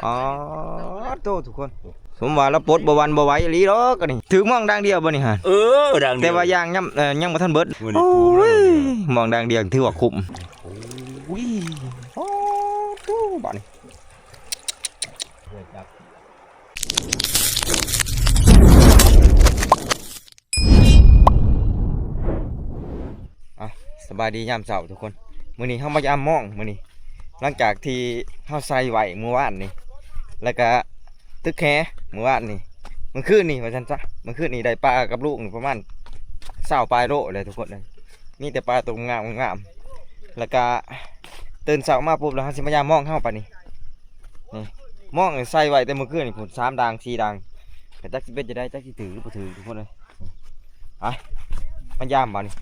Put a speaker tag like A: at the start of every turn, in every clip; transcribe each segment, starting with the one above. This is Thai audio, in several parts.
A: อ๋อโตทุกคนสมว่าเราปลดบ่วันบ่ไหวอีหลีหรอกอันนี้ถือมองดังเดียวบ่นี่ฮะ
B: ดังเดียว
A: แต่ว่าย่างยังบ่ทันเบิดโอ้ยมองดังเดียวถือว่าคุ้มโอ้ยโอ้โตบ่นี่สบายดียามเช้าทุกคนมื้อนี้เฮามายามมองมื้อนี้หลังจากที่เฮาใส่ไว้เมื่อวานนี่แล้วก็ตึกแหเมื่อวานนี่เมื่อคืนนี่ว่าซั่นซะเมื่อคืนนี่ได้ปลากับลูกนี่ประมาณ20ปลายโลเลยทุกคนเลยมีแต่ปลาตัวงามแล้วก็ตื่นเช้ามาปุ๊บแล้วเฮาสิมายามมองเฮาปะนี่มองใส่ไว้แต่เมื่อคืนนี่พุ่น3ด่าง4ด่างก็จักสิเป็นจะได้จักสิถือบ่ถือทุกคนเลยไปมายามบ่นี่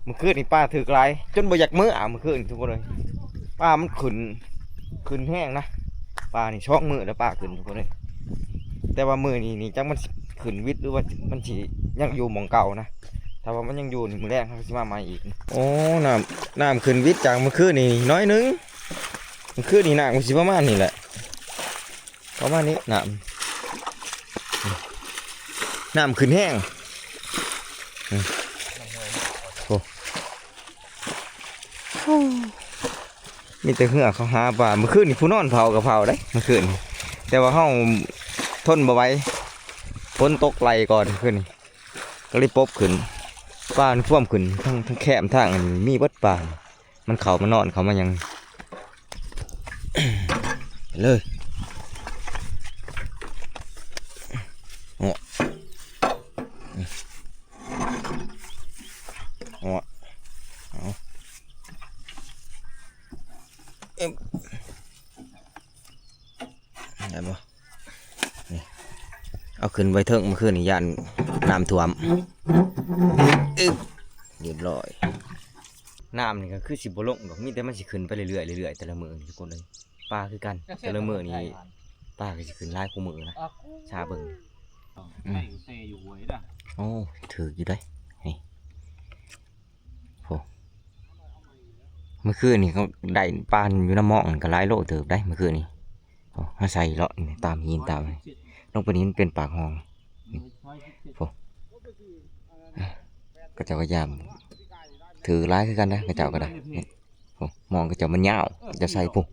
A: เมื่อคืนนี่ป้าถือกลายจนบ่อยากมื้อเมื่อคืนทุกคนเลยป้ามันขึ้นแห้งนะป้านี่ช็อกมือแล้วป้าขึ้นทุกคนเลยแต่ว่ามือนี่จังมันขึ้นวิทย์หรือว่ามันสิยังอยู่หม่องเก่านะถ้าว่ามันยังอยู่นี่มื้อแรกเขาสิมาใหม่อีกโอ้น้ำขึ้นวิทย์จากเมื่อคืนนี่น้อยนึงเมื่อคืนนี่น้ำมันสิประมาณนี่แหละประมาณนี้น้ำขึ้นแห้งมีแต่เหือกเขาหาปลาเมื่อคืนนี่ผู้นอนเผากับเผาได้เมื่อคืนแต่ว่าเฮาทนบ่ไหวฝนตกไหลก่อนขึ้นนี่ก็เลยปบขึ้นปลาท่วมขึ้นทั้งแคมทางมีเบิดปลามันเข้ามานอนเขามายัง เลยโอ้โอ้ได้บ่เอาขึ้นไว้เทิงเมื่อคืนนี่ยันน้ำท่วมเรียบร้อยน้ำนี่ก็คือสิบ่ลงดอกมีแต่มันสิขึ้นไปเรื่อยๆแต่ละมื้อทุกคนเลยปลาคือกันแต่ละมื้อนี่ปลาก็สิขึ้นหลายกว่ามื้อนะชาเบิ่งโอ้ถืออยู่ได้นี่โหเมื่อคืนนี่เขาได้ปลาอยู่น้ำหม้องก็หลายโลเติบได้เมื่อคืนนี่มาใส่เลาะตามหินตามลงไปนี้มันเป็นปากห้องกระเจ้าก็ยามถือร้ายคือกันนะกระเจ้าก็ได้มองกระเจ้ามันยาวจะใส่ปุ๊บ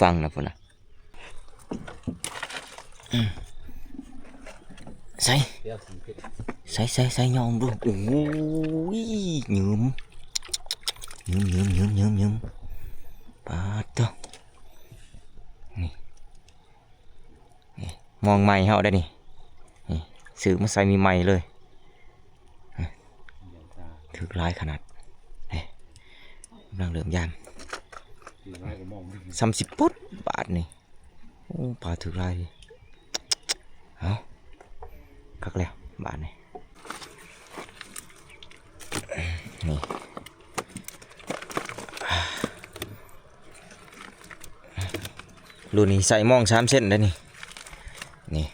A: ฟังนะพุ่นนะใส่ยองดูโอ้ยยืมปาดตัวนี่มองใหม่เฮาได้นี่ซื้อมาใส่มีใหม่เลยถือร้ายขนาดกำลังเริ่มยาม30 ปุ๊บบาทนี่โอ้ปลาถือร้ายเอาคักแล้วบาทนี่นี่รุ่นนี้ใส่มอง3 เส้นได้นี่นี่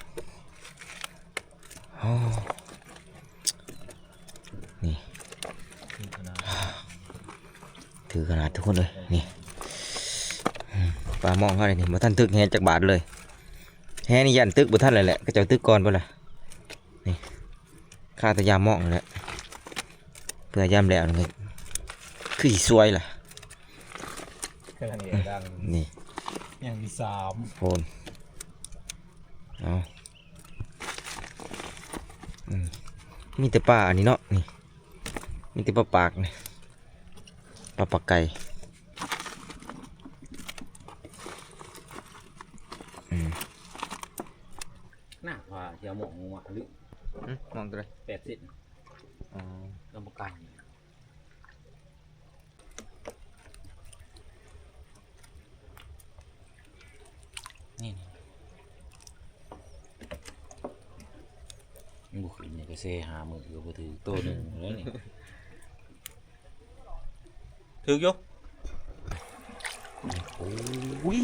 A: โอ้นี่ถือขนาดทุกคนเลยนี่ปลามองเขาเลยนี่มาท่านตึกแฮจากบาทเลยแฮนี่ยันตึกบ่ท่านเลยแหละก็จะตึกก่อนไปละนี่ข้าตะยามมองเลยเพื่อยามแล้วนี่คือสวยล่ะนี่
B: อย่างที่3
A: โฟนเอามีแต่ปลาอันนี้เนาะนี่มีแต่ปลาปากนี่ปลาไก่
B: หน้าว่าจะมองว่าหรือ
A: มองตัวไหน
B: 80ลำไก่นี่บุกนี่ก็เซหามืออยู่ก็ถือตัวหนึ่งแล้วนี่ถือยก
A: โอ้ย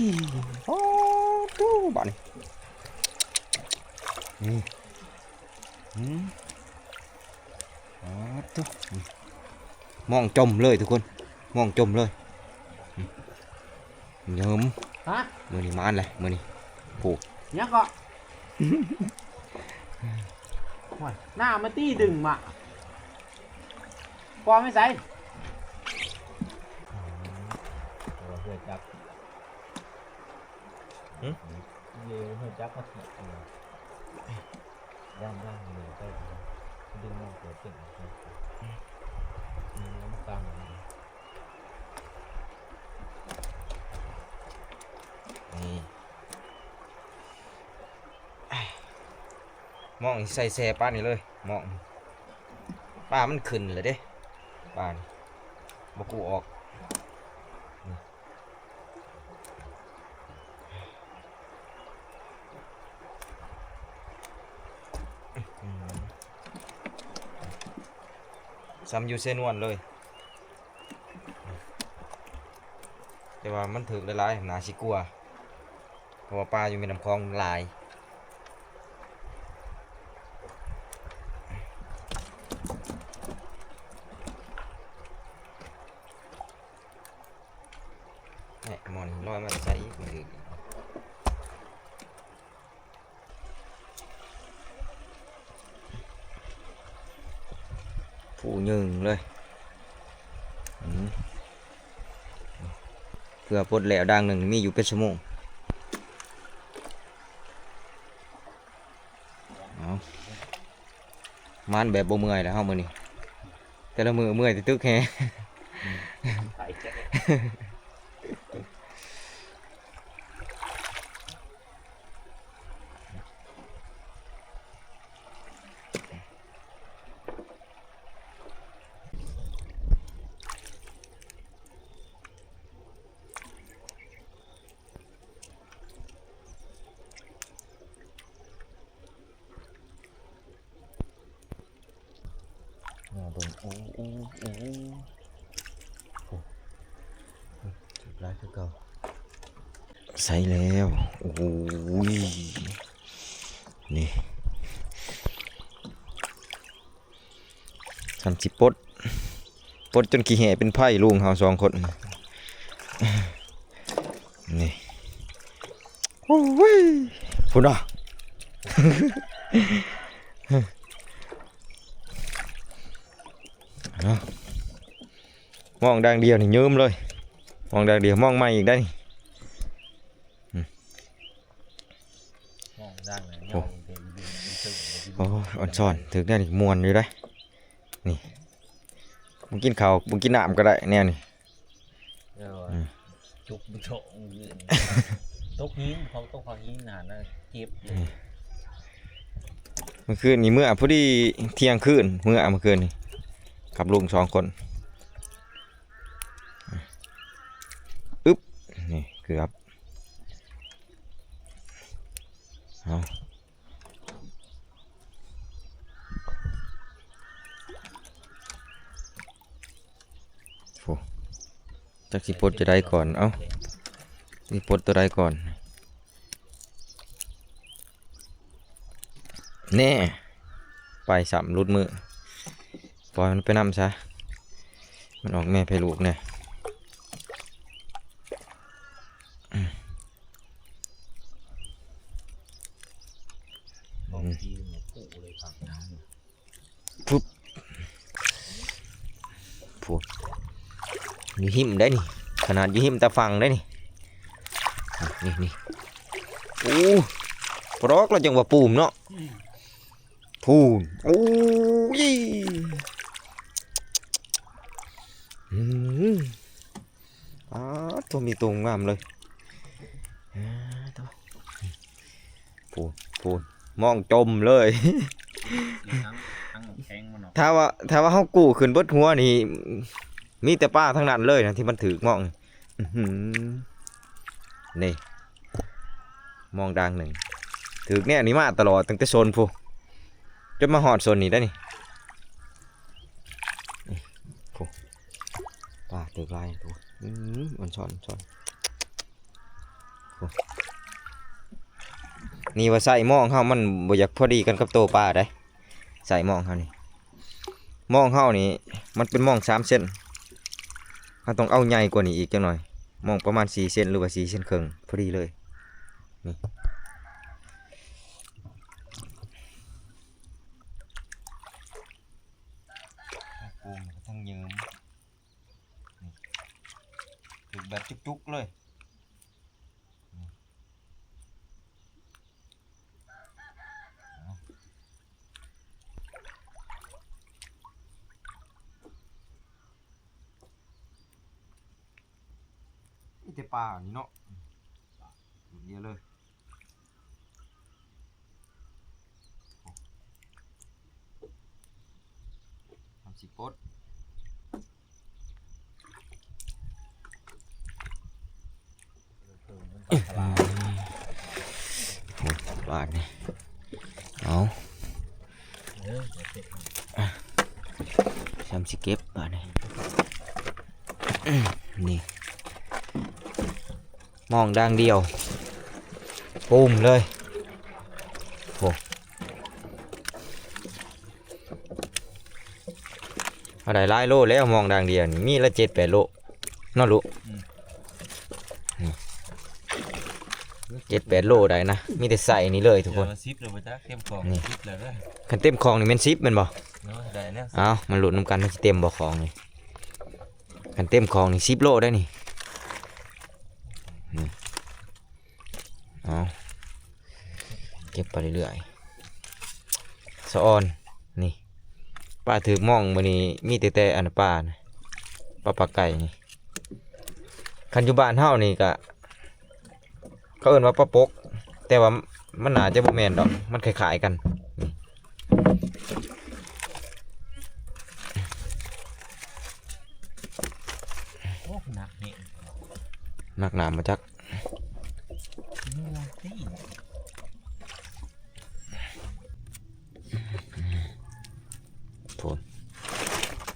A: โอ้ตู้บ้านนี่ตู้มองจมเลยทุกคนมองจมเลย เยิ้ม
C: ฮะ
A: มือนี่มานเลยมือนี่ผู
C: เนี่ยก็โอ้ยหน้ามาตี้ดึงมาพอไม่ใส่เราเคยจับเร็วเคยจับมาถีบย่างเลยใช่ดึงมาเกิดขึ้นมันตาม
A: นี่มองใส่แซ่ป้านี่เลยมองป้ามันขึ้นเลยเด้ป้านี่บกูออกซ้ำอยู่เส้นวนเลยแต่ว่ามันถึกหลายๆหนาชิกลัวเพราะว่าปลาอยู่ในน้ำคลองหลายเนี่ยมอนลอยมาใส่อีกมันถึกผู้ยึงเลยเพื่อปลดแหลวดังหนึ่งมีอยู่เป็นชั่วโมงเอามันแบบบ่เมื่อยแล้วเฮามื้อนี้แต่ละมือเมื่อยตึกแฮโอ้จุดร้ายคือเก่าใส่แล้วโอ้ยนี่30ปดจนขี้แห่เป็นไผ่ลุงเฮา2คนนี่โอ้ยพุ่นอ่ะ มองดังเดียวนี่เยิ้มเลยมองดังเดียวมองไม่อีกได้นี่
C: มองดังเลย
A: โอ้อ่อนซ่อนถึงได้นี่มวนอยู่ได้นี่มึงกินข้าวมึงกินน้ำก็ได้แนวนี่
C: จุกโฉงยืนตกหินเขาตกเขาหินนานนะเจ็บ
A: เมื่อคืนนี่เมื่อพอดีเที่ยงคืนเมื่อคืนนี่กับลุง2 คนอึ๊บนี่เกือบเอาโอ้จักสิปลดจะได้ก่อนเอ้าสิปลดตัวใดก่อนแน่ไป3รุดมือปล่อยมันไปนำซะมันออกแม่ไปลูกเนี่ยปุ๊บพูดอยู่หิมได้นี่ขนาดอยู่หิมตาฟังได้นี่นี่โอ้ปลอกแล้วจังว่าปูมเนาะพูนโอ้ยตัวมีตัวงามเลยพูนมองจมเลยถ้าว่าเขากู้ขึ้นเบิดหัวนี่มีแต่ป้าทั้งนั้นเลยนะที่มันถือมองนี่มองดังหนึ่งถือเนี่ยนี่มาตลอดตั้งแต่โซนพูจนมาหอดโซนนี้ได้นี่ป้าถือลายตัวมันช้อนนี่ว่าใส่มองเขามันบ่อยากพอดีกันกับโตป้าได้ใส่มองเขานี่มองเขานี่มันเป็นมอง3 เส้นเขาต้องเอาใหญ่กว่านี้อีกจังหน่อย มองประมาณ4 เซนหรือว่า4 เซนครึ่งพอดีเลยนี่ปูมทั้งยืมนี่ถูกแบบจุกๆเลยนี่แต่ปลานี่เนาะเยอะเลยทำสิปดบาทนี่เอาทำสิเก็บบาทนี่นี่มองดังเดียวปูมเลยโอ้อะไรหลายโลแล้วมองดังเดียวนี่มีละ7-8 โลน่ารู้7-8 โลได้นะมีแต่ใส่นี่เลยทุกคน
B: ซิปเลยมาจ้าเต็มกล่องซิปเลยนะ
A: คันเต็มคลองนี่แมันซิปแมันบ่
B: เนาะได้แล้ว
A: อ้าวมันหลุดน้ำกันมันสิเต็มบ่คลองนี่คันเต็มคลองนี่10 โลได้นี่เอาเก็บไปเรื่อยๆสะออนนี่ป้าถือมองมื้อนี้มีแต่อันป้านะปลาไก่นี่คันอยู่บ้านเฮานี่ก็เขาเอิ้นว่าปลาปกแต่ว่ามันน่าจะบ่แม่นดอกมันคล้ายๆกันนี่
B: โอ้หนักนี่
A: นักหนามาจัก
B: นี่ละสิ
A: โถน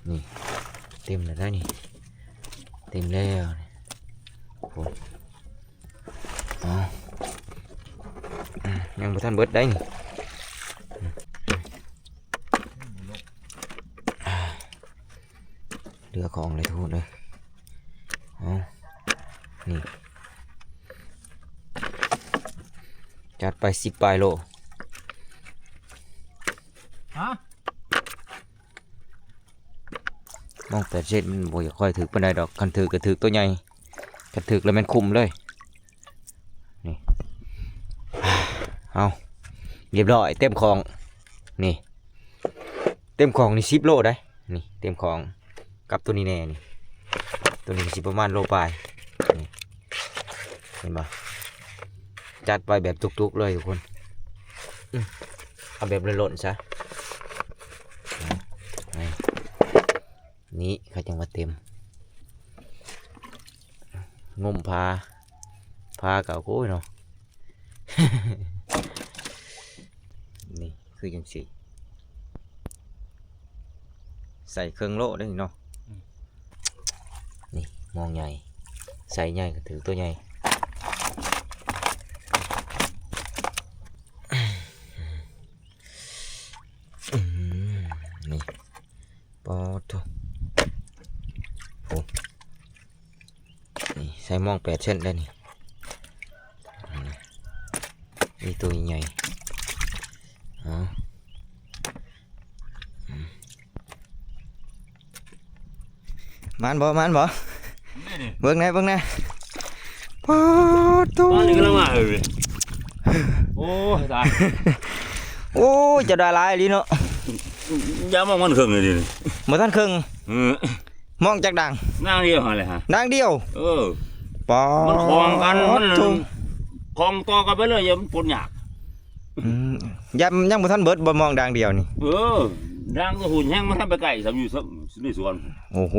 A: นี่เต็มเลยได้นี่เต็มแล้วนี่โถนเอายังบ่ทันเบิดได้นี่เหลือของเลยทุกคนเลยเอานี่จัดไป10 ปลายโล
C: ฮะ
A: มอง8 เซนมันบ่อยากค่อยถือปานใดดอกคันถือก็ถือตัวใหญ่คันถือแล้วมันคุ้มเลยนี่เอาเรียบร้อยเต็มของนี่เต็มของนี่10 โลได้นี่เต็มของกับตัวนี้แน่นี่ตัวนี้สิประมาณโลปลายนี่เห็นบ่จัดไปแบบตุกๆเลยทุกคนเอาแบบหล่นๆซะนี่เขาจังว่าเต็มงมพาเก่าโก้ยเนาะ นี่คือจังสิใส่เครื่องโล่ได้เนาะนี่มองใหญ่ใส่ใหญ่ก็ถือตัวใหญ่นี่ปอทุโอ้นี่ใส่มอง8 เส้นได้นี่นี่ตัวใหญ่อ๋อมันบ่เบิ่งแน่ปอทุ
B: ตอนนี้กำลังมาเลยโอ้ตาย
A: โอ้ยจะได้หลายลีเนาะ
B: ย้ำมองมันครึ่งเลยดิ
A: บ่ทันครึ่งมองจากดัง
B: นั่งเดียวหาเลยฮะ
A: ดังเดียว ปอ
B: มันคลองกันมัน
A: ทุ
B: คลองต่อกันไปเลยยังปนหยาก
A: ยังบ่ทันเบิดบ่มองดังเดียวนี่
B: ร่างก็หุ่นแห้งมันทำไปไก่สำอยู่ในสวน
A: โอ้โห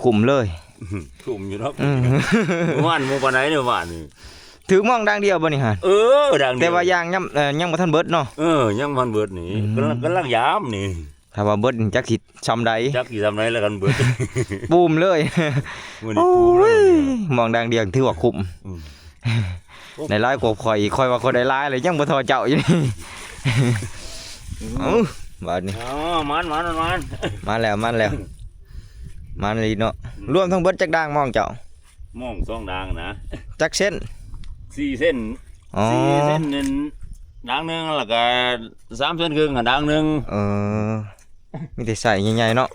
A: ขุมเลย
B: กลุ่มอยู่ครับว่านโมปานไหนเนี่ยว่านนี่
A: ถือมองดังเดียวบ่นี่ฮะ
B: ดังเดียว
A: แต่ว่ายังบ่ทันเบิดเนาะ
B: ยังพันเบิดนี่กำลังยามนี่
A: ถ้าว่าเบิดจักสิชำใด
B: จักกี่ทำไรแล้วกันเบิด
A: ปูมเลย
B: มื้อ
A: โอ้
B: นี้ปูแล้ว
A: ยมองดังเดียวถือว่าขุมในหลายกว่าข่อยว่าคนได้หลายเลยยังบ่ทอเจ้าอยู่นี่บาดนี้
B: มัน
A: มาแล้ว มาเลยเนาะรวมทั้งเบิดจักด่างมองเจ้าม
B: อง2ด่างนะ
A: จักเส้น
B: 4เส้น
A: อ๋อ
B: 4เส้นนึงด่างหนึงแล้วก็3เส้นครึ่งด่างหนึง
A: เออมีแต่ใส่ใหญ่ๆเนาะ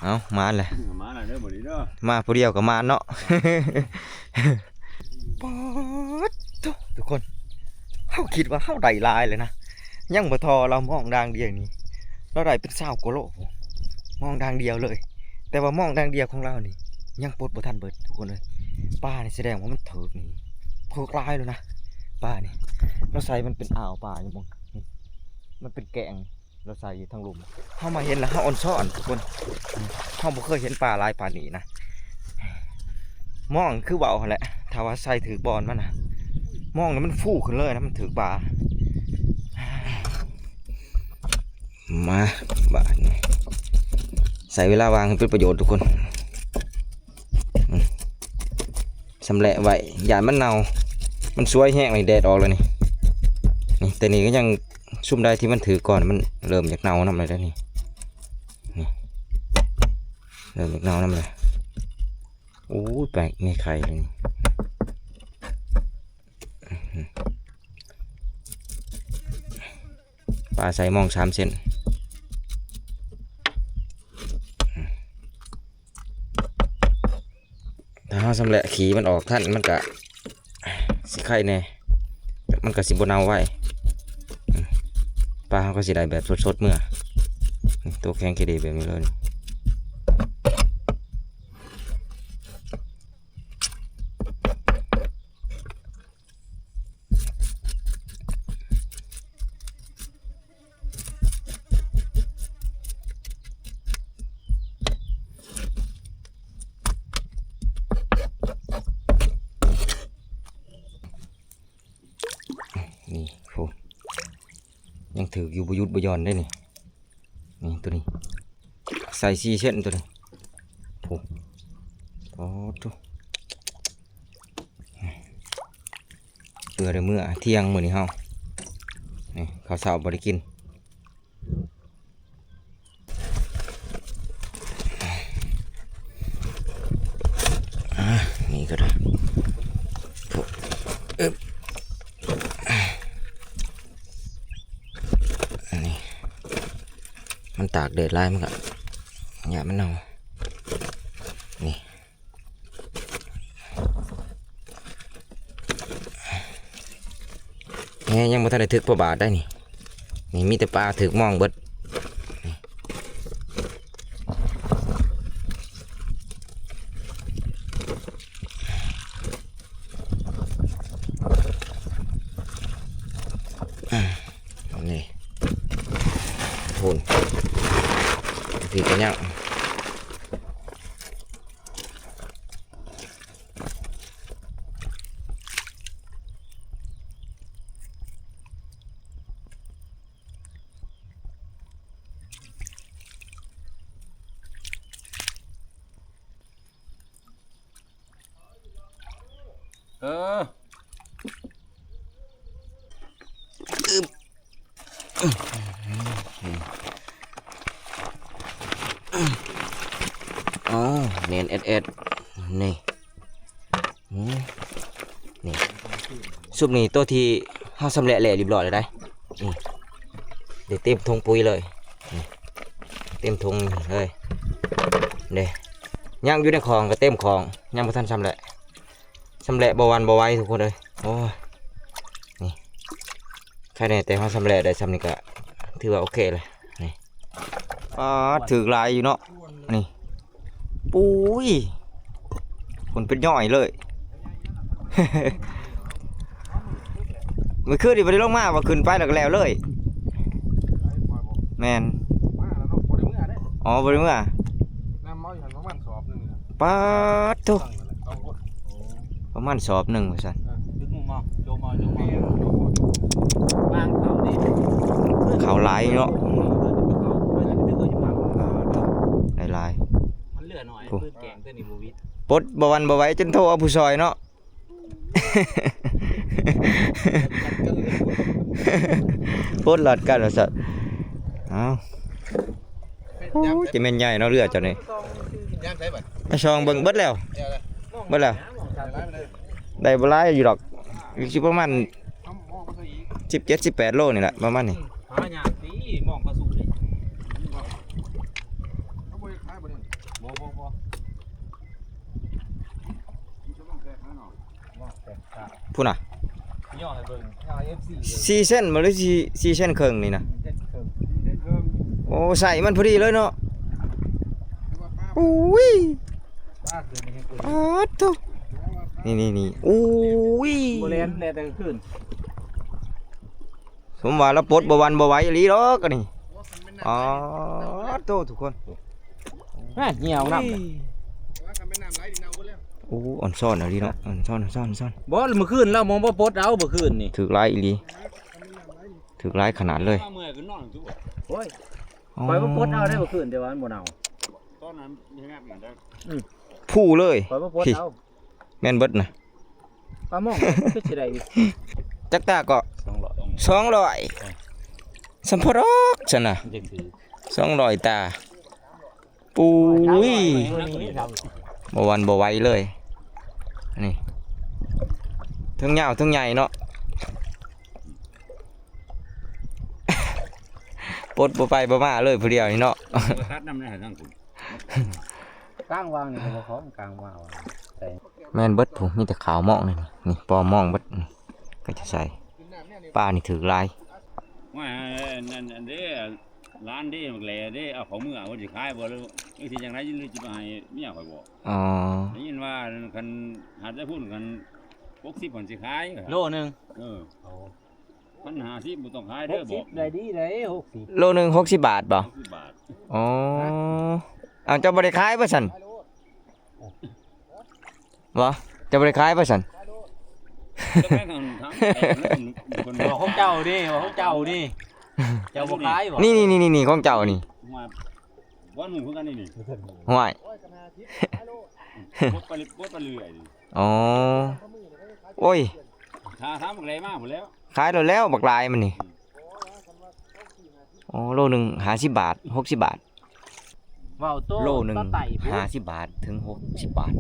A: เอามาเลย
B: มาแล้วเด้อบ่ดีเด้อ
A: มาผู้เดียวกับมาเนาะ ป๊อดทุกคนเขาคิดว่าเขาได้หลายเลยนะยังบ่ทอเรามองด่างเดียวนี้เราได้เป็น20กว่าโลมองด่างเดียวเลย แต่ว่ามองด่างเดียวของเรานี่ยังปลดบ่ทันเบิดทุกคนเลยป้านี่แสดงว่ามันถึกนี่ถึกหลายเลยนะป้านี่เราใส่มันเป็นอ่าวป่าอยู่บ่นี่มันเป็นแกงเราใส่อยู่ทางหลุมเข้ามาเห็นแล้วเขาอ่อนซ้อนทุกคนเขาบ่เคยเห็นปลาลายปลานี้นะมองคือเบาหั่นแหละถ้าว่าใส่ถือบอลมันนะมองแล้วมันฟูขึ้นเลยนะมันถือปลามาบาดนี่ใส่เวลาวางให้เป็นประโยชน์ทุกคนสำเร็จไว้อย่ามันเน่ามันสวยแห้งเลยแดดออกเลยนี่แต่นี่ก็ยังซุ่มได้ที่มันถือก่อนมันเริ่มจากเน่าน้ำเลยแล้วนี่เริ่มจากเน่าน้ำเลยโอ้ยแปลกมีไข่เลยนี่ปลาใส่มอง3 เซนถ้าเราสำเร็จขี่มันออกท่านมันก็สิไข่แน่มันก็สิบเนาไว้ปลาเขาก็สิได้แบบสดๆเมื่อตัวแข็งแค่ดีแบบนี้เลยนี่โหยังถืออยู่บยุดบยอนได้นี่นี่ตัวนี้ใส่4 เส้นตัวนี้โอ้โหทุเบื่อเลยเมื่อเที่ยงมื้อนี้เฮานี่ข้าวเช้าบ่ได้กินนี่ก็ได้นี่มันตากแดดไล่มันก็อย่ามันเน่านี่ยังบ่ทันได้ถึกพอบาทได้นี่นี่มีแต่ปลาถึกมองเบิดนี่พูนพี่กันยังอ๋อเนียนเอ็ดนี่นี่ซุปนี่ตัวที่เฮาสำเร็จแล้วเรียบร้อยแล้วได้เดี๋ยวเต็มทงปุ๋ยเลยเต็มทงเลยเด้ย่างอยู่ในคลองก็เต็มคลองย่างบ่ทันสำเร็จบ่วันบ่ไหวทุกคนเลยโอ้ยนี่แค่นี้แต่เฮาสำเร็จได้สำนี้ก็ถือว่าโอเคเลยนี่ถือลายอยู่เนาะนี่ปุ้ยคนเป็นย่อยเลย เมื่อคืนดิบ่ได้ลงมาว่าขึ้นไปแล้วเลยแมนอ๋อบ่ได้เมื่อป๊าดทุกประมาณสอบหนึ่งว่าซั่นเขาหลายเนาะหลายมันเหลือหน่อยเพื่อแกงตัวนี้บ่วิดปดบ่วันบ่ไหวจนโทรเอาผู้ซอยเนาะ ปดหลอดกันว่าซั่นเอ้า โอ้ยจะแม่นใหญ่เนาะเรือเจ้านี่
D: ย่างใช้บัตร
A: ไอ้ช่องเบิ่งเบิดแล้ว
D: เดี๋ยวเลย
A: เบิดแล้วได้บ่หลายอยู่ดอกอยู่สิประมาณ17-18 โลนี่แหละประมาณนี้
C: หาหยาตีมองกระสุนเลย
D: เขาบ่ขายบ่เนี่ย
C: บ่
A: พูดน่ะ
C: ย่อให้เบิ่งย่อ FC
A: 4เส้นบ่หรือ4เส้นครึ่งนี่นะโอ้ใส่มันพอดีเลยเนาะอุ้ย
C: ป้าคืนนี้ให้เบิ่ง
A: อ๋อโตนี่อุ้ย
C: บ่เล่นแต่คืน
A: สมว่าเราปลดบ่วันบ่ไหวอีหลีดอกอันนี่อ๋อโตทุกคน
C: เหี่ยวน้ำ
D: ว่าทำเป็นน้ำไหลดินเอาหมดแล้ว
A: โอ้อ่อนซ่อนเอาดีเนาะอ่อนซ่อน
C: บ่เมื่อคืนเรามองบ่ปลดเอาเมื่อคืนนี่
A: ถึกหลายอีหลีถึกหลายขนาดเลย
B: เมื่อยก็นอนทุก
C: โอ้ยปล่อยบ่ปลดเอาได้เมื่อคืนแต่ว่ามันบ่เอา
B: ตอนนั้นยังไงเหมือนกัน
A: ผู้เลย
C: ปล่อยบ่ปลดเอา
A: แม่นเบิดนะ
C: ปลาหม้องคือสิได้
A: จักตาก็200สัมพรอกซั่นน่ะ
C: จังซี่
A: 200ตาปุ้ยบ่วันบ่ไหวเลยนี่ทั้งยาวทั้งใหญ่เนาะ ปลดบ่ไปบ่มาเลยผู้เดียวนี่เนาะ
B: คัดน้ำในหางทางคุณ
C: กลางวางนี่ก็บ่ของกลางวาง
A: แม่นเบิดผมมีแต่ขาวมองนี่นี่ปอมองเบิดนี่ก็จะใส่ป้านี่ถือลาย
B: ว่านั่นเด้ร้านเด้มักแลเด้เอาของมือเอาสิขายบ่หรือสิจังได๋หรือสิมาให้เมียข่อยบ่
A: อ๋อ
B: ได้ยินว่าคันหาได้พูดกัน60ผลสิขาย
C: โลนึง
B: มัน50บ่ต้องขายเด้อบอก
C: 60ได้ดีได้60
A: โลหนึง60 บาทบ่
B: 60 บาท
A: อ๋อเอาเจ้าบ่ได้ขายบ่ซั่นบ่เจ้าบ่ได้ขายบ่ซั่น
B: แล้วแม่งทำคน
C: บอกของเจ้าดิบอกของเจ้าดิเจ้าบ่ขายบ่
A: นี่ของเจ้านี่
B: มาวันหมู่คือกันนี่
A: ห่วย
B: บดไปเรื่อย
A: อ๋อโอ้ย
B: ถ้าทำอะไรมากหมดแล้ว
A: ขายแล้วบักลายมันนี่อ๋อโลหนึง50 บาท60 บาท
C: เว้าโต
A: โลหนึง
C: ตะไต่พุ่น
A: 50 บาทถึง60 บาท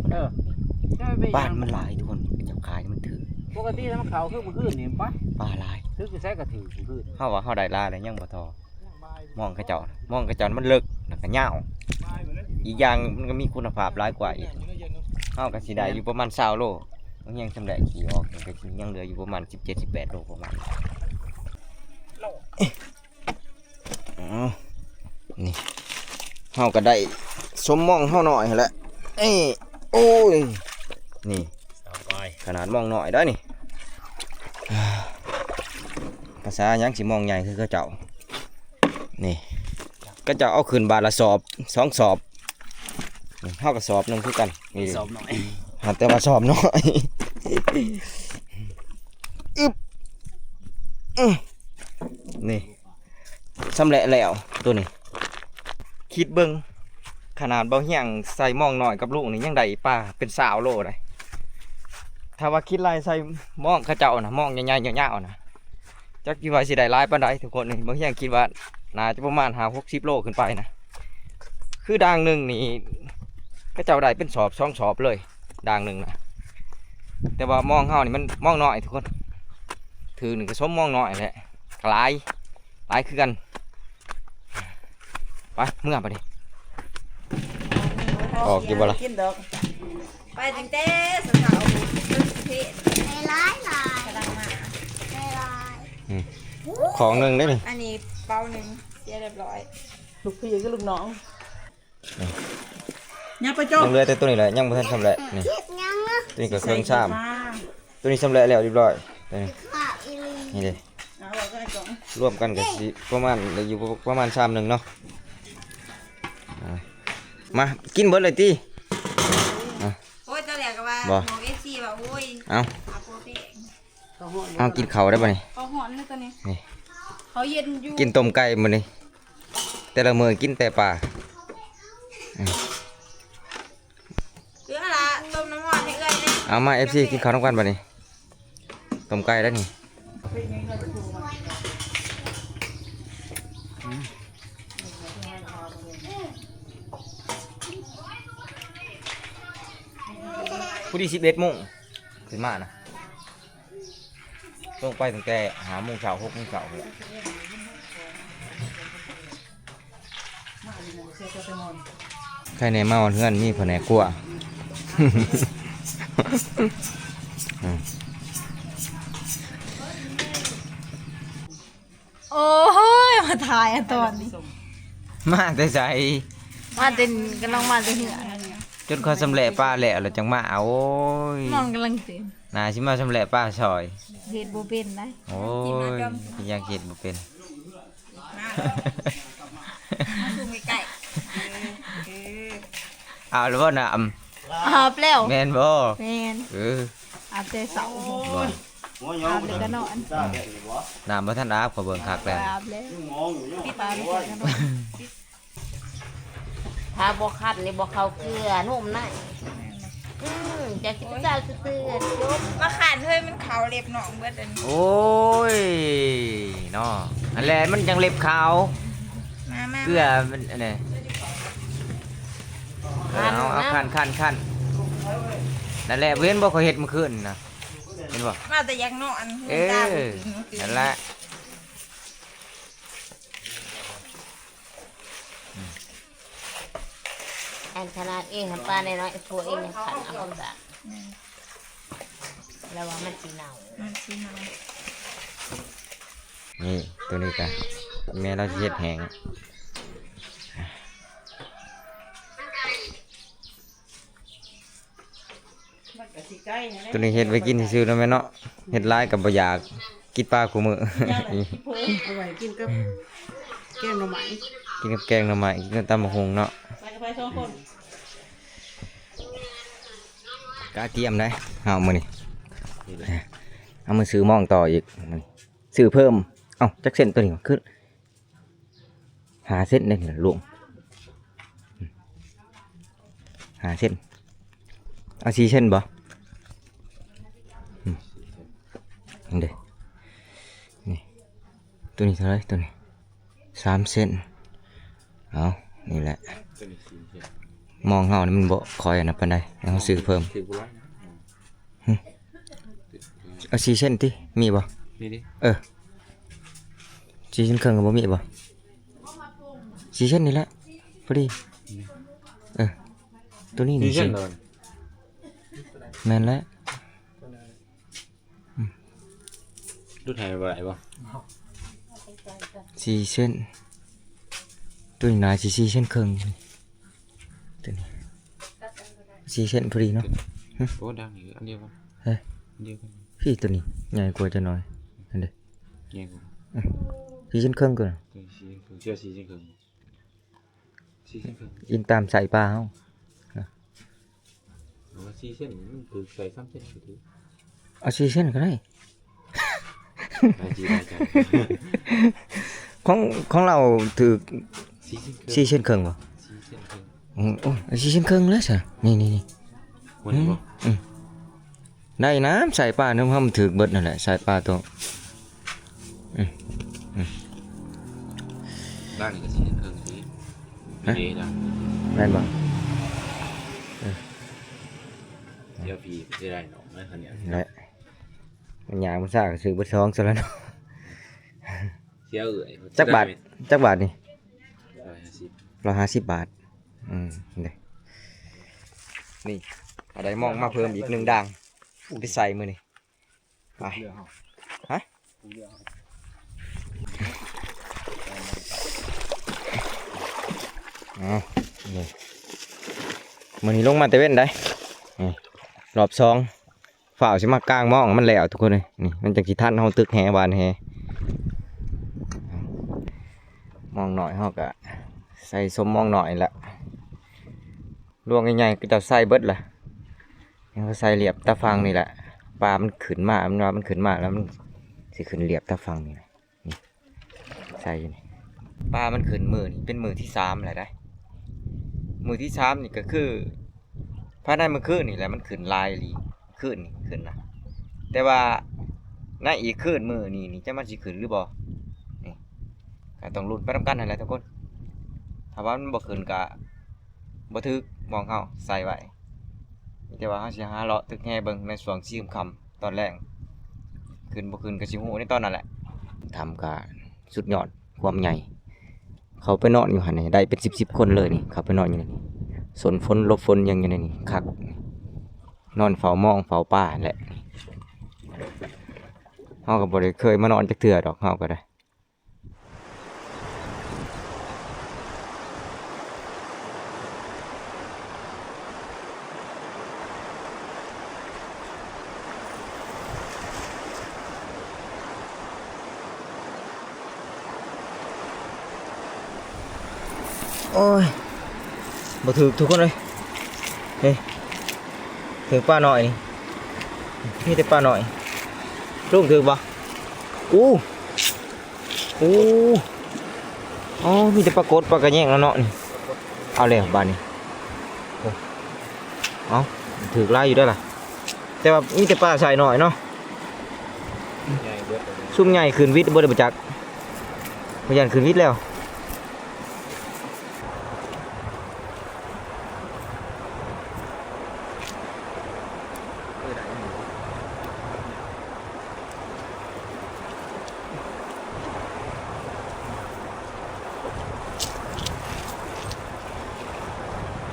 A: บ้านมันหลายทุกคนเจับขายมันถือ
C: ปกติแล้วมันเขาคือมื้อคืนนี่ปะ
A: ป้าหลาย
C: ถือคือใช้กระถือมื้อคืน
A: เฮาว่าเฮาได้ลาแล้วยังบ่ทอมองกระเจาะมันเลิกแล้วก็ยาวอีกอย่างมันก็มีคุณภาพหลายกว่าอีกเฮาก็สิได้อยู่ประมาณ20โลมันยังสำเร็จขี่ออกก็สิยังเหลืออยู่ประมาณ17-18 โลประมาณอ๋อนี่เฮาก็ได้สมมองเฮาหน่อยหั่นแหละเอ้ยโอ้ยนี่
B: สบาย
A: ขนาดมองหน่อยได้นี่ ภาษายังสิมองใหญ่คือเขาเจ้านี่ก็จะเอาขึ้นบาทละสอบ2 สอบนี่เท่ากับสอบหนึงคือกันนี่
B: สอบหน่อย
A: หาแต่ว่าสอบน้อยอึ๊บนี่สำเร็จแล้วตัวนี้คิดเบิ่งขนาดเบาเหี่ยงใส่มองหน่อยกับลูกนี่ยังได้ปลาเป็น20 โลเลยถ้าว่าคิดลายใส่มองเขาเจ้านะมองใหญ่ๆยาวๆนะจักคิดว่าสิได้หลายปานใดทุกคนนี่บางอย่างคิดว่าน่าจะประมาณ60 โลขึ้นไปนะคือด่างหนึ่งนี่เขาเจ้าได้เป็นสอบ2 สอบเลยด่างหนึ่งนะแต่ว่ามองเฮานี่มันมองน้อยทุกคนถือหนึ่งก็สมมองน้อยแหละหลายคือกันไปเมื่อไปดิออกอยู่บ่ล่ะ
E: กินดอกไปตั้งแต่สาวๆเป็นเพศในร้ายลายกำลังมาในร้าย
A: ของหนึ่งได้นี่
E: อันนี้เป้าหนึ่งเสียเรียบร้อยลูกพี่กับลูกน้องยังไปจบ
A: ยังเหลือแต่ตัวนี้แหละยังบ่ทันสำเร็จนี่
E: ยังนะ
A: ตัวนี้ก็เครื่องซ้ำตัวนี้สำเร็จแล้วเรียบร้อยตัวนี้
E: ค่ะอีลี
A: นี่เลย
E: เอาไว้ก็ได้ก่อน
A: รวมกันก็สิประมาณเหลืออยู่ประมาณ3 หนึ่งเนาะมากินเบิดเลยติ
E: โอ้ยตอนแรกก็ว่า
A: บ่
E: หมอเอฟซีว่าโอ้ย
A: เอา
E: อาโปรเฟก
A: เอากินข้าวได้ป่ะนี่
E: เขาหอนเลยตอนนี้
A: นี่
E: เขาเย็นอยู่
A: กินต้มไก่มื้อนี้แต่ละมื้อกินแต่ปลา
E: เหลือละต้มน้ำมันให้เอ้ยนะ
A: เอามา FC กินข้าวทั้งวันป่ะนี่ต้มไก่แล้วนี่ ผู้ที่11โมงขึ้นมานะต้องไปตั้งแต่5โมงเช้า6โมงเช้าเลยใครในมาวันเพื่อนมีแผนกกลัว
E: โอ้ยมาถ่ายอะตอนนี้
A: มาแต่ใจ
E: มาเต้นกำลังมาเต้นเหือ
A: จนเขาสำเร็จป้าแหละเราจังมาเอาโอ้ย
E: นอนกำลังเต้น
A: นาชิมาสำเร็จป้าซอย
E: เฮ็ดบ่เป็นนะ
A: โอ้ยอยากเห็นบ่เป็น
E: ซูมใกล้
A: เอาหรือว่าน้ำ
E: อาบแล้ว
A: แม่นบ่
E: แม่น อาบแต่เช้า
A: บ่
E: อาบแล้วก็นอน
A: น้ำบ่ทันอาบขอเบิ่งคักแล้ว
E: อาบแล้วปิดตาไม่เจอกันนอน
F: ถ้าบ่คัดนี่บ่เข้าเกลือนุ่มนะจะกินเจ้าซื่อๆจบ
E: มาขาดเฮ้ยมันเขาเล็บหนองเบิดอัน
A: โอ้ยเนาะอันแลมันจังเล็บขาว
E: มา
A: เกลือมันอันนี้เอาคันนั่นแหละเว้นบ่เขาเฮ็ดเมื่อคืนนะเห็นบ่
E: มาแต่ยังนอน
A: นั่นแหละ
F: อันขนาดเองทำปลาในน้อยๆตัวเองยังขันเอาความสะอาดแล้วว่ามันสิเน่า
A: นี่ตัวนี้กันแม่เราสิเฮ็ดแห้งตัวนี้เฮ็ดไว้กินซื่อๆเนาะแม่เนาะเฮ็ดหลายก็บ่อยากกินปลาคู่มื้อ
G: เอาไว้กินกับแกงหน่อไม้
A: กินกับแกงหน่อไม้กินกับตำบักหุ่งเนาะ
G: ไปกับไปสองคน
A: กะเทียมได้เอามื้อนี้เอามาซื้อหม้องต่ออีกมื้อนี้ซื้อเพิ่มเอ้าจักเส้นตัวนี้ขึ้น5เส้นได้นี่รวม5เส้นเอา4เส้นบ่นี่เด้นี่ตัวนี้เท่าไหร่ตัวนี้3เส้นเอานี่แหละมองเฮานี่มันบ่คอยอันนั้นปานใดเอาซื้อเพิ่มเอา4เส้นติมีบ่
B: นี่ดิ
A: 4เส้นครึ่งก็บ่มีบ่4เส้นนี่แหละพอดีตัวนี้นี่สิแม่นแล้ว
B: ดูไทยบ่ได้บ่
A: 4เส้นตัวนี้น่าสิ4เส้นครึ่งตัวนี้4เส้นพอดีเนาะ
B: โอ้ดังอยู่อันเดียวกัน
A: เฮ้ย
B: อันเดียวกัน
A: พี่ตัวนี้ใหญ่กว่าจะน้อยนั่นเด้
B: แย่งกู
A: 4เส้นครึ่งก่อน
B: ตัวสีคือเชื่อสีจังคือสีจังคือ
A: อิงตามสายปลาเฮา
B: ว่าสีเส้นมันคือใส่3เส้นคือถือ
A: เอา4เส้นก็ได้
B: ได้จีได้ใจ
A: ของเราถือ
B: สีเส้นคือ
A: 4เส้นครึ่งบ่
B: สีเส้นคือ
A: โอ้4เส้นครึ่งแล้วซะนี่
B: วันนี้บ่
A: ได้น้ำสายปลาเนาะมันถือเบิดนั่นแหละสายปลาตัว
B: ด้านนี้ก็สีเส้นคือสีนี่ดัง
A: แม่นบ่
B: เดี๋ยวพี่จะได้เนาะไม่คันเนี่ย
A: นั่นแหละมันยางมันซ่าก็ซื้อเบิดซองซะแล้วเนาะ
B: เสียเอื่อย
A: จักบาทนี่
B: 150
A: 150 บาทนี่นี่เอาได้มองมาเพิ่มอีก1ด่างไปใส่มื้อนี้ไปฮะนี่มื้อนี้ลงมาแต่เว้นได้นี่รอบ2ฝ่าวสิมากลางมองมันแล้วทุกคนเลยนี่มันจังสิทันเฮาตึกแหบานแหมองหน่อยเฮาก็ใส่สมมองหน่อยละลวงใหญ่ๆก็จะใส่เบิดล่ะยังใส่เหลียบตาฟังนี่แหละปลามันขึ้นมามันว่ามันขึ้นมาแล้วมันสิขึ้นเหลียบตาฟังนี่แหละนี่ใส่อยู่นี่ปลามันขึ้นมือนี่เป็นมือที่3แหละได้มือที่3นี่ก็คือภายในมื้อคืนนี่แหละมันขึ้นลายอีหลีขึ้นนี่ขึ้นนะแต่ว่าในอีกคืนมือนี่จะมันสิขึ้นหรือบ่นี่ก็ต้องลุ้นไปนำกันนั่นแหละทุกคนถ้าว่ามันบ่ขึ้นก็บ่ถึกมองเฮาใส่ไว้ แต่ว่าเฮาสิหาเลาะตึกแห่เบิ่งในช่วง4 ค่ำตอนแรกขึ้นบ่ขึ้นก็สิฮู้ในตอนนั้นแหละทำก็สุดยอดความใหญ่เขาไปนอนอยู่หั่นนี่ได้เป็น10คนเลยนี่เขาไปนอนอยู่ในนี่สนฝนหลบฝนยังอยู่ในนี่คักนอนเฝ้ามองเฝ้าป่าแหละเฮาก็บ่ได้เคยมานอนจักเทื่อดอกเฮาก็ได้โอ้ยบ่ถูกทุกคนเลยเฮ้ยถึงป้าหน่อยนี่มีแต่ป้าหน่อยลูกถึงบ่อู้อ๋อมีแต่ปลากดปลากระแยงแล้วเนาะนี่เอาเลยบ้านนี้โอ้เอาถือไล่อยู่ได้ล่ะแต่ว่ามีแต่ปลาใส่หน่อยเนาะซุ่มใหญ่คืนวิทย์บ่ได้ประจักษ์พยานคืนวิทย์แล้ว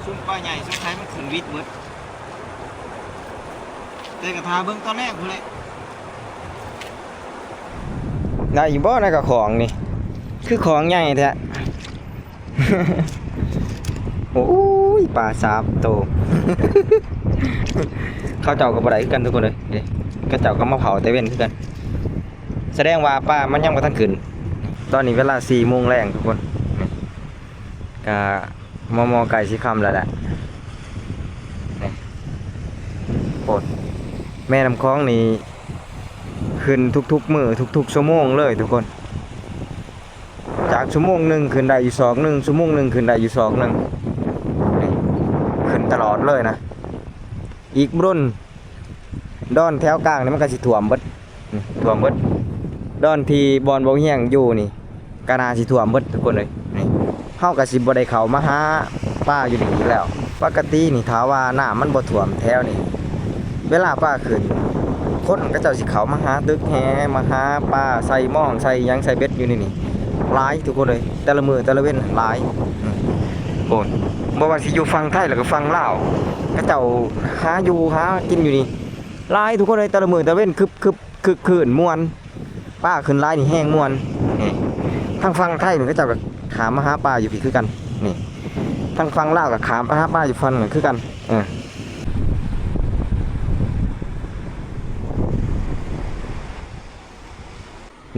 A: ซุ่มปลาใหญ่ซุ่มไทยมันขึ้นวิทย์หมดแต่กระทาเบิ่งตอนแรกพุ่นแหละได้อยู่บ่นะกับของนี่คือของใหญ่แท้ โอ้ยปลา3 ตัว เขาเจ้าก็บ่ได้คือกันทุกคนเลยเด้เขาเจ้าก็มาเผาแต่เว้นคือกันแสดงว่าปลามันยังบ่ทันขึ้นตอนนี้เวลา4 โมงแรงทุกคนก็มอไก่สิค่ำแล้วแหละนี่โปรดแม่น้ำคลองนี่ขึ้นทุกๆมื้อทุกๆชั่วโมงเลยทุกคนจากชั่วโมงหนึ่งขึ้นได้อยู่2 นึงชั่วโมงหนึ่งขึ้นได้อยู่2 นึงนี่ขึ้นตลอดเลยนะอีกรุ่นดอนแถวกลางนี่มันก็สิท่วมเบิดนี่ท่วมเบิดดอนที่บอนบ่เฮียงอยู่นี่ก็น่าสิท่วมเบิดทุกคนเลยนี่เฮาก็สิบ่ได้เข้ามาหาป้าอยู่นี่อีกแล้วปกตินี่ถ้าว่าน้ามันบ่ท่วมแถวนี่เวลาป้าขึ้นคนก็เจ้าสิเข้ามาหาตึกแฮมาหาป้าใส่หม้องใส่หยังใส่เบ็ดอยู่นี่หลายทุกคนเลยแต่ละมื้อแต่ละเว้นหลายโอ้ยบ่ว่าสิอยู่ฝั่งไทยแล้วก็ฝั่งลาวก็เจ้าหาอยู่หากินอยู่นี่หลายทุกคนเลยแต่ละมื้อแต่ละเว้นคึกคืนม่วนป้าขึ้นหลายนี่แห้งม่วนนี่ทางฝั่งไทยนี่ก็เจ้าก็ขามมาหาป้าอยู่พี่คือกันนี่ทางฝั่งลาวก็ขามมาหาป้าอยู่ฝั่งนึงคือกัน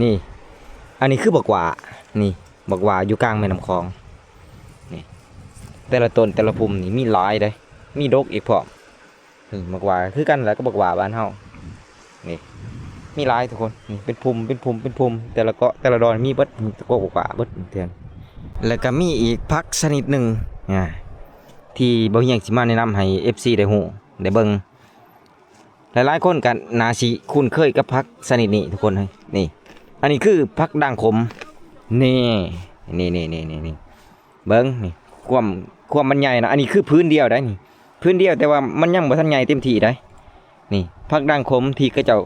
A: นี่อันนี้คือบักหว่านี่บักหว่าอยู่กลางแม่น้ำคลองนี่แต่ละต้นแต่ละพุ่มนี่มีหลายเลยมีดกอีกพร้อมนี่บักหว่าคือกันแล้วก็บักหว่าบ้านเฮานี่มีหลายทุกคนนี่เป็นพุ่มแต่ละเกาะแต่ละดอนมีเบิดตะโกบักหว่าเบิดเทือนแล้วก็มีอีกพักชนิดหนึ่งที่บ่เฮียงสิมาแนะนำให้ FC ได้ฮู้ได้เบิ่งหลายๆคนก็น่าสิคุ้นเคยกับพักชนิดนี้ทุกคนเลยนี่อันนี้คือพักด่างขมนี่เบิ้งนี่ความมันใหญ่นะอันนี้คือพื้นเดียวได้นี่พื้นเดียวแต่ว่ามันยังบ่ทันใหญ่เต็มที่ได้นี่พักด่างขมที่ก็เจ้า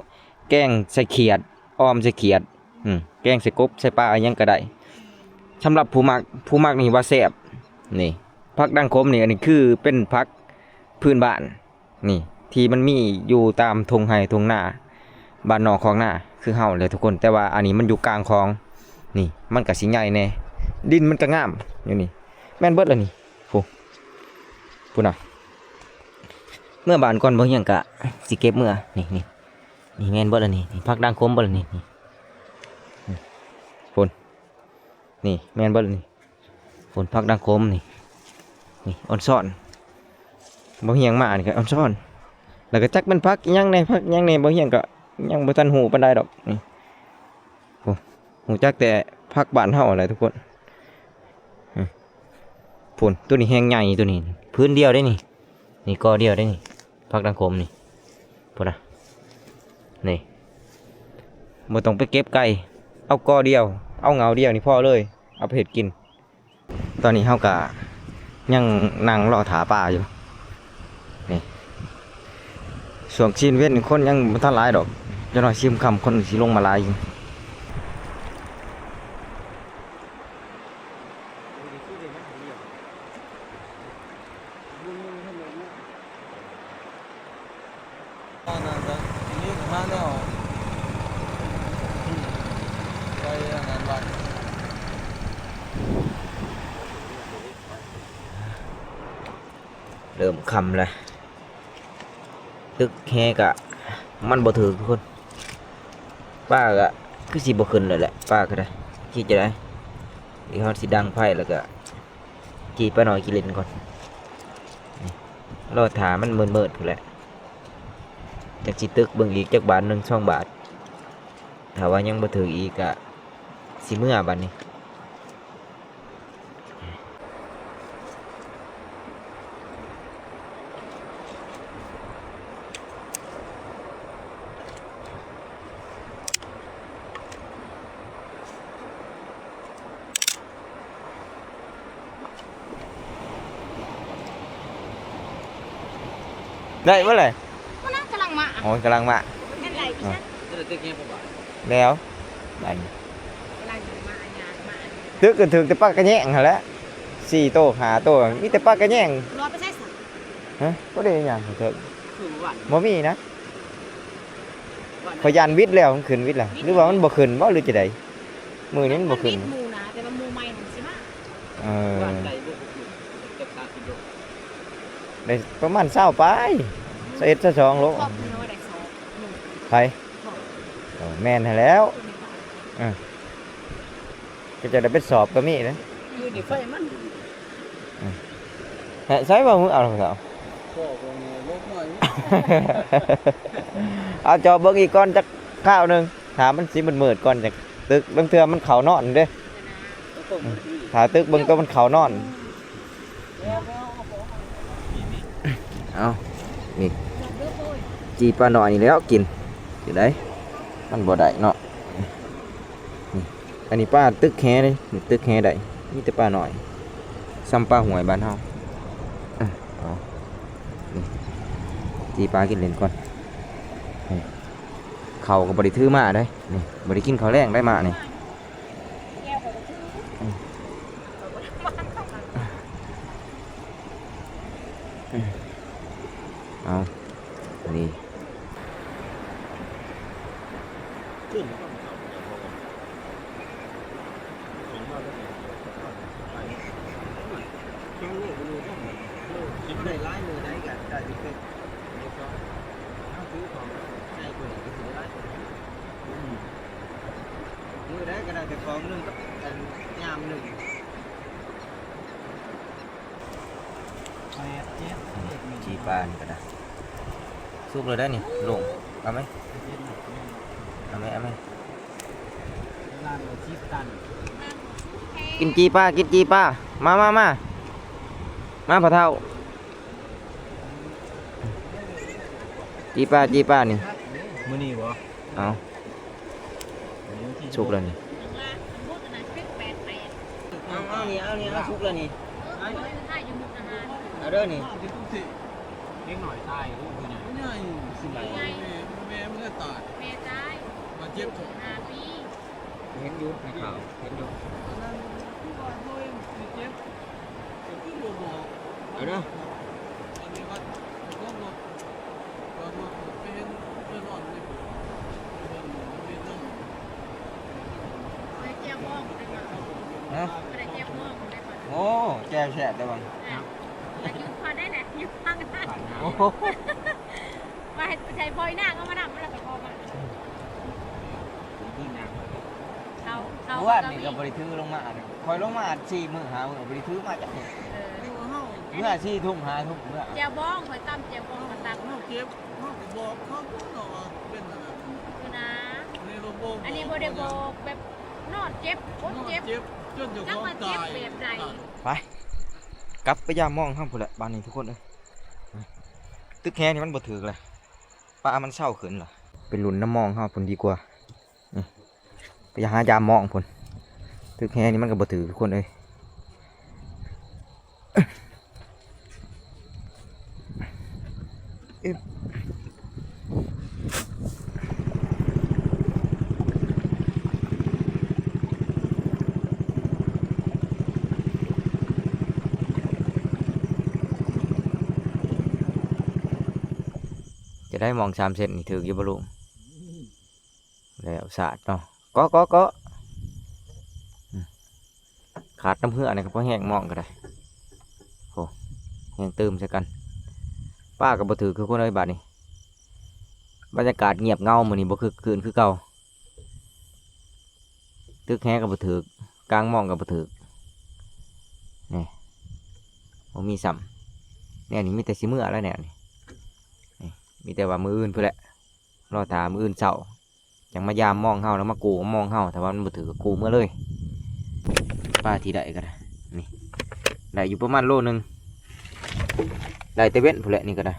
A: แกงใส่เขียดอ้อมใส่เขียดแกงใส่กบใส่ปลาอะไรยังก็ได้สำหรับผู้มักนี่ว่าแซ่บนี่พักด่างขมนี่อันนี้คือเป็นพักพื้นบ้านนี่ที่มันมีอยู่ตามทงไห่ทงนาบ้านนอกของหน้าคือเฮาเลยทุกคนแต่ว่าอันนี้มันอยู่กลางคลองนี่มันก็สิใหญ่แน่ดินมันก็งามอยู่นี่แม่นเบิดแล้วนี่พูน่ะเมื่อบานก่อนบ่ยังกะสิเก็บเมื่อนี่แม่นเบิดแล้วนี่พักด่างขมเบิดแล้วนี่พุ่นนี่แม่นเบิดแล้วนี่พุ่นพักด่างขมนี่อ่อนซ่อนบ่เฮียงมานี่ก็อ่อนซ่อนแล้วก็จักเป็นพักยังในบ่เฮียงก็ยังบ่ทันหูปานใดดอกนี่โอ้หูจักแต่พักบ้านเฮาอะไรทุกคนพุ่นตัวนี้แห้งใหญ่ตัวนี้พื้นเดียวได้นี่กอเดียวได้นี่พักด่างขมนี่พุ่นน่ะนี่บ่ต้องไปเก็บไก่เอากอเดียวเอาเงาเดียวนี่พอเลยเอาไปเฮ็ดกินตอนนี้เฮาก็ยังนั่งรอถาปลาอยู่นี่ ช่วงชีนเว้นคนยังบ่ทันหลายดอกจะหน่อยชิมคำคนสิลงมาหลายอยู่เริ่มคำเลยตึกแฮกะมันบ่ถือทุกคนป้าก็คือสิบ่ขึ้นเลยแหละป้าก็ได้คิดจะได้เดี๋ยวเฮาสิดังไพ่แล้วก็กี่ป้าน้อยกี่เล่นก่อนนี่รอถามันเมิดๆพุ่นแหละจักสิตึกเบิ่งอีกจักบาท1 2 บาทถ้าว่ายังบ่ถืออีกก็สิเมื่อบัดนี้ได้เมื่อไหร่
E: มันน่ากำลังมา
A: โอ้ยกำลังมา
E: อันไหนพี่ชัด
A: แล้วได้
E: กำลังมาอันยามา
A: ตึกก็ถึงแต่ปากกระแยงหั่นแหละ4 โต5 โตมีแต่ปากกระแยง
E: รอไปใช้สัก
A: ฮะบ่ได้หยังเถอะบ่มีนะขยันวิทย์แล้วมันขึ้นวิทย์แล้วหรือว่ามันบ่ขึ้นบ่หรือจะไดมื้อนี้มันบ่ขึ้น
E: มูนะแต่ว่ามูใหม่ของสิมา
A: เออได้ประมาณ20ปลาย21 22โล
E: ครอบน้อยได้สองหนึ่ง
A: ไผแม่นให้แล้วก็จะได้ไปสอบก็มีนะ
G: อยู่ในไฟมัน
A: ใช้บ่มึงเอาล่ะ
G: พ่อบ่มีลูกน้อย
A: เอาจอเบิ่งอีกก่อนจักข้าวหนึงถามมันสิมืดๆก่อนจักตึกบางเทื่อมันเข้านอนเด้ถ้าตึกเบิ่งตัวมันเข้านอนเอานี่จีปลาหน่อยนี่แล้วกินสิได้มันบ่ได้เนาะนี่อันนี้ปลาตึกแฮเลยนี่ตึกแฮได้มีแต่ปลาหน่อยซ้ำปลาหวยบ้านเฮาเอานี่จีปลากินเล่นก่อนนี่เขาก็บ่ได้ถือมาได้นี่บ่ได้กินข้าวแรงได้มานี่เอานี่ได้ร้ายมือได้กันได้ที่เป็นเอาซื้อของใส่คนก็ถือร้ายมือได้ก็ได้แต่ของหนึ่งกับยามหนึ่งจีปานก็ได้สุกเลยได้นี่ลงเอาไหมเอาไหมเอาไหมกินจีป้ากินจีป้ามาพะเท่าจีป้านี่
C: มื้อนี้บ่
A: เอาสุกแล้วนี่ เอานี่เอาสุกแล้วนี่เอาเด้อนี่
C: เล็กหน่อยตายโอ้ยใหญ่
D: ใหญ่สิไหลแม่มันก็ตาย
E: แม่ตาย
D: มาเจ็บ
E: 5 ปี
A: เห็นอยู่ในข่าวเห็นอยู่
D: ที่ว่าโดยเจ็บที่บ่บอก
A: เอาเด้อ
D: อันนี้ว่าก็บอกเป็นเพื่อนอ่อนเลยเป็นน้อง
E: ไปเจียวบ้องได้ก่อน
A: ฮะ
E: ไปเจียวบ้องได้ก่อน
A: โอ้แจ่วแซ่บได้บ่
E: ยืมพอได้แหละยืมฟังได้
A: โอ้โห
E: มาให้ใช้พอยหน้าก็มาดำมาแล้วก็พอมาเขา
A: ว่านี่ก็บ่ได้ถือลงมาคอยลงมา4 มื้อ5 มื้อบ่ได้ถือมาจักมื้อเมื่อ4 ทุ่ม5 ทุ่มเมื่อ
E: เจียวบ้องคอยตำเจียวบ้องมาตัก
D: เขาเจ็บเขาบอกเขาบอกว่าเป็นอะไร
E: คือนะ
D: ในโรงพยาบาล
E: อันนี้โบเดโบแบบนอนเจ็บปวดเจ็บ
D: เจ็บจนอยู่
E: จัก
D: ห้อง
E: มาเจ็บ
D: ตาย
E: แบบใด
A: ไปกลับไปย่ามองข้างพุ่นแหละบ้านนี้ทุกคนเอ้ยตึกแฮนี่มันบ่ถึกเลยปลามันเศร้าขึ้นล่ะเป็นหลุนน้ำมองเฮาพุ่นดีกว่านี่ไปหายามมองพุ่นตึกแฮนี่มันก็บ่ถึกทุกคนเอ้ย จะได้มอง3เซนนี่ถืออยู่บ่ลุงแล้วสาดเนาะก็ขาดน้ำเหือนี่ก็พอแห้งมองก็ได้โอ้แห้งเติมใส่กันป้าก็บ่ถือคือคนเอ้ยบาดนี้บรรยากาศเงียบเงามื้อนี้บ่คือคืนคือเก่าตึกแฮก็บ่ถือกลางมองก็บ่ถือนี่บ่มีซ้ำเนี่ยนี่มีแต่สิมื้อแล้วเนี่ยนี่มีแต่ว่ามื้ออื่นพุ่นแหละรอตามื้ออื่นเช้าจังมายามมองเฮาแล้วมากูมองเฮาแต่ว่ามันบ่ถือก็กูเมื่อเลยป้าที่ได้ก็ได้นี่ได้อยู่ประมาณโลนึงได้แต่เว้นพุ่นแหละนี่ก็ได้